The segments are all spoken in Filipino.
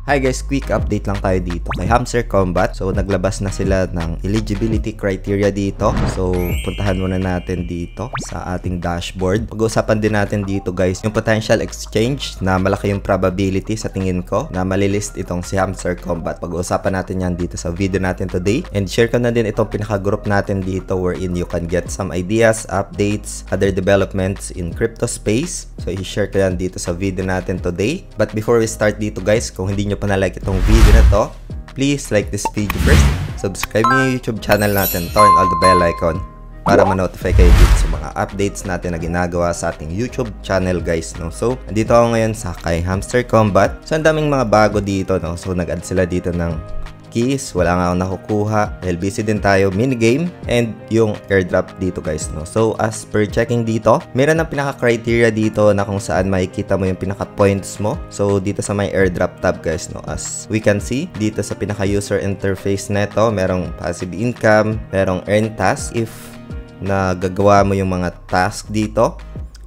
Hi guys, quick update lang tayo dito kay Hamster Combat. So naglabas na sila ng eligibility criteria dito. So puntahan muna natin dito sa ating dashboard. Pag-uusapan din natin dito guys yung potential exchange na malaki yung probability sa tingin ko na malilist itong si Hamster Combat. Pag-uusapan natin yan dito sa video natin today. And share ko na din itong pinaka-group natin dito wherein you can get some ideas, updates, other developments in crypto space. So i-share ko yan dito sa video natin today. But before we start dito guys, kung hindi nyo pa na-like itong video na to, please like this video first, subscribe nyo yung YouTube channel natin, turn all the bell icon para ma-notify kayo dito sa mga updates natin na ginagawa sa ating YouTube channel guys, no? So, andito ako ngayon sa kay Hamster Combat. So, ang daming mga bago dito, no? So, nag-add sila dito ng keys, wala nga akong nakukuha dahil busy din tayo, minigame, and yung airdrop dito guys, no? So as per checking dito, meron ng pinaka-criteria dito na kung saan makikita mo yung pinaka-points mo. So dito sa may airdrop tab guys, no, as we can see dito sa pinaka-user interface neto, merong passive income, merong earn task. If nagagawa mo yung mga task dito,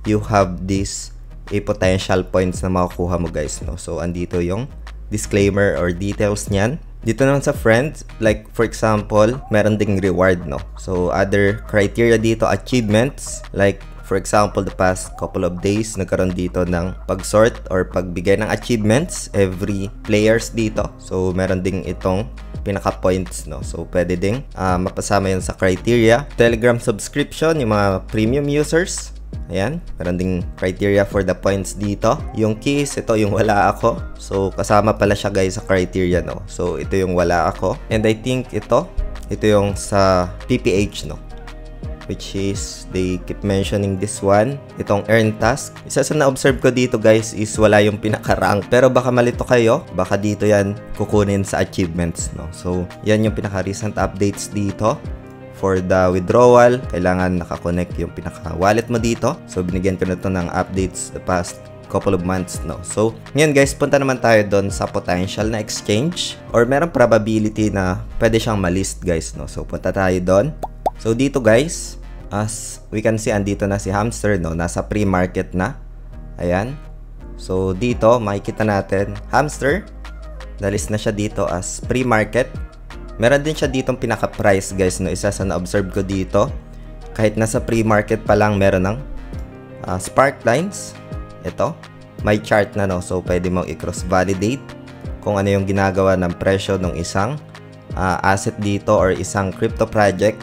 you have this potential points na makukuha mo guys, no? So andito yung disclaimer or details niyan. Dito naman sa friends, like for example, meron ding reward, no? So other criteria dito, achievements, like for example, the past couple of days, nagkaroon dito ng pag-sort or pagbigay ng achievements every players dito. So meron ding itong pinaka-points, no? So pwede ding mapasama yun sa criteria. Telegram subscription, yung mga premium users. Ayan, meron ding criteria for the points dito. Yung keys, ito yung wala ako. So, kasama pala siya guys sa criteria, no? So, ito yung wala ako. And I think ito yung sa PPH, no? Which is, they keep mentioning this one. Itong earn task. Isa sa na-observe ko dito guys is wala yung pinaka-rank. Pero baka malito kayo. Baka dito yan kukunin sa achievements, no? So, yan yung pinaka-recent updates dito. For the withdrawal, kailangan nakakonect yung pinaka-wallet mo dito. So, binigyan ko na ito ng updates the past couple of months, no? So, ngayon guys, punta naman tayo doon sa potential na exchange or merong probability na pwede siyang malist guys, no? So, punta tayo doon. So, dito guys, as we can see, andito na si Hamster, no? Nasa pre-market na. Ayan. So, dito, makikita natin, Hamster, nalist na siya dito as pre-market. Meron din siya ditong pinaka-price guys, no? Isa sa na-observe ko dito. Kahit nasa pre-market pa lang, meron ng spark lines. Ito. May chart na, no? So, pwede mong i-cross-validate kung ano yung ginagawa ng presyo ng isang asset dito or isang crypto project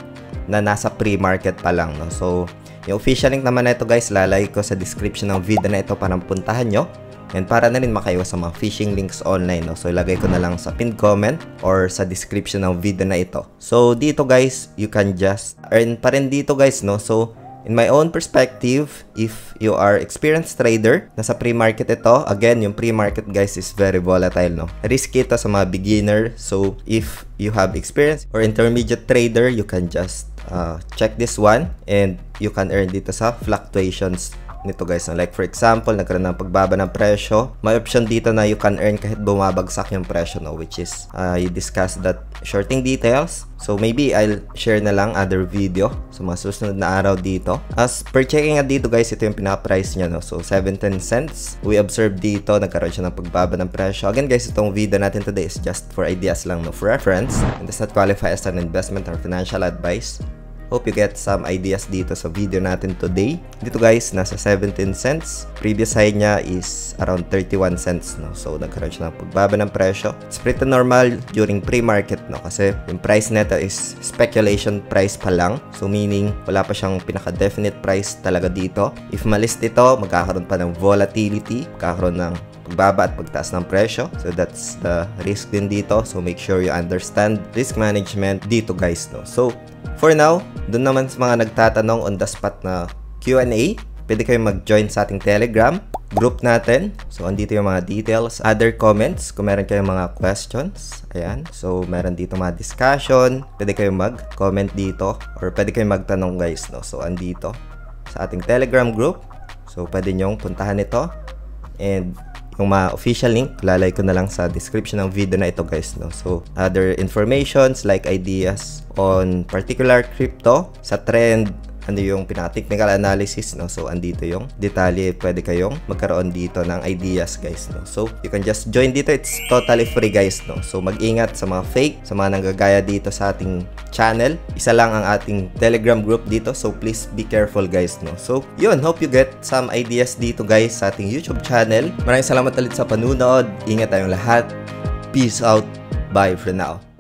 na nasa pre-market pa lang, no? So, yung official link naman na ito guys, lalagay ko sa description ng video na ito para puntahan nyo. And para na rin makaiwas sa mga phishing links online, no? So, ilagay ko na lang sa pinned comment or sa description ng video na ito. So, dito guys, you can just earn pa rin dito guys, no? So, in my own perspective, if you are experienced trader, nasa pre-market ito, again, yung pre-market guys is very volatile, no? Risky ito sa mga beginner. So, if you have experience or intermediate trader, you can just check this one and you can earn dito sa fluctuations nito guys, no? Like for example, nagkaroon ng pagbaba ng presyo, may option dito na you can earn kahit bumabagsak yung presyo, no? Which is you discuss that shorting details. So maybe I'll share na lang other video sa mga susunod na araw dito. As per checking nga dito guys, ito yung pinaka-price niya, no? So 17 cents. We observe dito, nagkaroon siya ng pagbaba ng presyo. Again guys, itong video natin today is just for ideas lang, no? For reference, and does not qualify as an investment or financial advice. Hope you get some ideas dito sa video natin today. Dito guys, nasa 17 cents. Previous high niya is around 31 cents, no? So, nagkaroon siya ng pagbaba ng presyo. It's pretty normal during pre-market, no? Kasi yung price nito is speculation price pa lang. So, meaning, wala pa siyang pinaka-definite price talaga dito. If malist ito, magkakaroon pa ng volatility, magkakaroon ng pagbaba at pagtaas ng presyo. So, that's the risk din dito. So, make sure you understand risk management dito guys, no? So, for now, dun naman sa mga nagtatanong on the spot na Q&A, pwede kayo mag-join sa ating Telegram group natin. So, andito yung mga details. Other comments, kung meron kayong mga questions. Ayan. So, meron dito mga discussion. Pwede kayong mag-comment dito or pwede kayong magtanong guys, no? So, andito sa ating Telegram group. So, pwede nyong puntahan ito. And yung mga official link, lalay ko na lang sa description ng video na ito guys, no? So, other informations like ideas on particular crypto, sa trend, ano yung pinaka-technical analysis, no? So andito yung detalye, pwede kayong magkaroon dito ng ideas, guys, no? So you can just join dito, it's totally free, guys, no? So mag-ingat sa mga fake, sa mga nanggagaya dito sa ating channel. Isa lang ang ating Telegram group dito, so please be careful, guys, no? So yun, hope you get some ideas dito, guys, sa ating YouTube channel. Maraming salamat ulit sa panunod. Ingat tayong lahat. Peace out. Bye for now.